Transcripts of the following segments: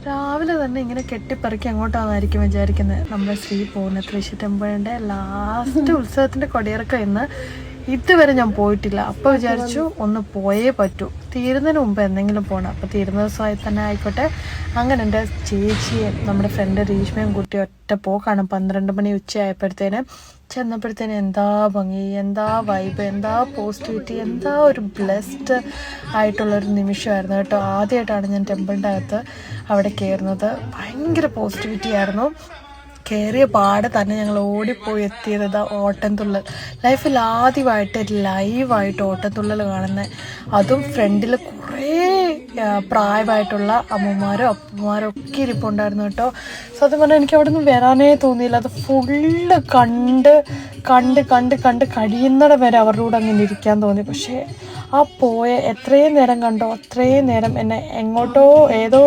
രാവിലെ തന്നെ ഇങ്ങനെ കെട്ടിപ്പറക്കി അങ്ങോട്ടാണെന്നായിരിക്കും വിചാരിക്കുന്നത്. നമ്മുടെ ശ്രീ പോകുന്ന തൃശ്ശൂർ ടെമ്പിളിൻ്റെ ലാസ്റ്റ് ഉത്സവത്തിൻ്റെ കൊടിയിറക്കം ഇന്ന്. ഇതുവരെ ഞാൻ പോയിട്ടില്ല. അപ്പോൾ വിചാരിച്ചു ഒന്ന് പോയേ പറ്റൂ, തീരുന്നതിന് മുമ്പ് എന്തെങ്കിലും പോകണം. അപ്പോൾ തീരുന്ന ദിവസമായി തന്നെ ആയിക്കോട്ടെ. അങ്ങനെ എൻ്റെ ചേച്ചിയും നമ്മുടെ ഫ്രണ്ട് രീഷ്മയും കുട്ടി ഒറ്റ പോക്കാണ്. 12 മണി ഉച്ചയായപ്പോഴത്തേന് ചെന്നപ്പോഴത്തേന് എന്താ ഭംഗി, എന്താ വൈബ്, എന്താ പോസിറ്റിവിറ്റി, എന്താ ഒരു ബ്ലെസ്ഡ് ആയിട്ടുള്ളൊരു നിമിഷമായിരുന്നു കേട്ടോ. ആദ്യമായിട്ടാണ് ഞാൻ ടെമ്പിളിൻ്റെ അകത്ത് അവിടെ കയറുന്നത്. ഭയങ്കര പോസിറ്റിവിറ്റി ആയിരുന്നു. കയറിയ പാടെ തന്നെ ഞങ്ങൾ ഓടിപ്പോയി എത്തിയത് ഓട്ടംതുള്ളൽ. ലൈഫിൽ ആദ്യമായിട്ട് ലൈവായിട്ട് ഓട്ടംതുള്ളൽ കാണുന്നത്. അതും ഫ്രണ്ടിൽ കുറേ പ്രായമായിട്ടുള്ള അമ്മമാരും അപ്പന്മാരും ഒക്കെ ഇരിപ്പുണ്ടായിരുന്നു കേട്ടോ. സത്യം പറഞ്ഞാൽ എനിക്ക് അവിടെ നിന്ന് വരാനേ തോന്നിയില്ല. അത് ഫുള്ള് കണ്ട് കഴിയുന്നിടം വരെ അവരുടെ കൂടെ അങ്ങനെ ഇരിക്കാൻ തോന്നി. പക്ഷേ ആ പോയ എത്രയും നേരം കണ്ടോ അത്രയും നേരം എന്നെ എങ്ങോട്ടോ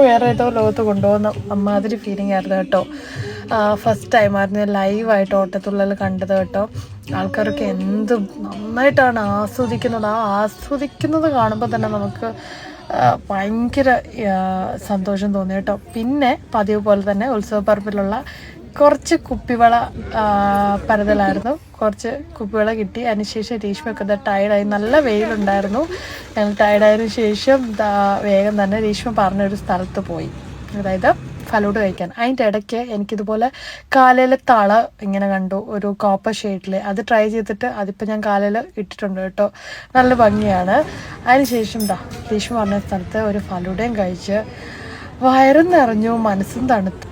വേറെ ഏതോ ലോകത്ത് കൊണ്ടുപോകുന്ന അമ്മാതിരി ഫീലിംഗ് ആയിരുന്നു കേട്ടോ. ഫസ്റ്റ് ടൈമായിരുന്നു ലൈവായിട്ട് ഓട്ടത്തുള്ളൽ കണ്ടത് കേട്ടോ. ആൾക്കാരൊക്കെ എന്ത് നന്നായിട്ടാണ് ആസ്വദിക്കുന്നത്. ആസ്വദിക്കുന്നത് കാണുമ്പോൾ തന്നെ നമുക്ക് ഭയങ്കര സന്തോഷം തോന്നി കേട്ടോ. പിന്നെ പതിവ് പോലെ തന്നെ ഉത്സവപ്പറമ്പിലുള്ള കുറച്ച് കുപ്പിവള പരതലായിരുന്നു. കുറച്ച് കുപ്പിവള കിട്ടി. അതിനുശേഷം രീഷ്മയൊക്കെ ടയർഡായി. നല്ല വെയിലുണ്ടായിരുന്നു. ഞങ്ങൾ ടയർഡായതിനു ശേഷം വേഗം തന്നെ രീഷ്മ പറഞ്ഞൊരു സ്ഥലത്ത് പോയി, അതായത് ഫലൂഡ കഴിക്കാൻ. അതിൻ്റെ ഇടയ്ക്ക് എനിക്കിതുപോലെ കാലയിലെ തള ഇങ്ങനെ കണ്ടു, ഒരു കോപ്പർ ഷെയ്ഡിൽ. അത് ട്രൈ ചെയ്തിട്ട് അതിപ്പോൾ ഞാൻ കാലയിൽ ഇട്ടിട്ടുണ്ട് കേട്ടോ. നല്ല ഭംഗിയാണ്. അതിനുശേഷം രീഷ്മ പറഞ്ഞ സ്ഥലത്ത് ഒരു ഫലൂഡയും കഴിച്ച് വയറും നിറഞ്ഞു, മനസ്സും തണുത്തു.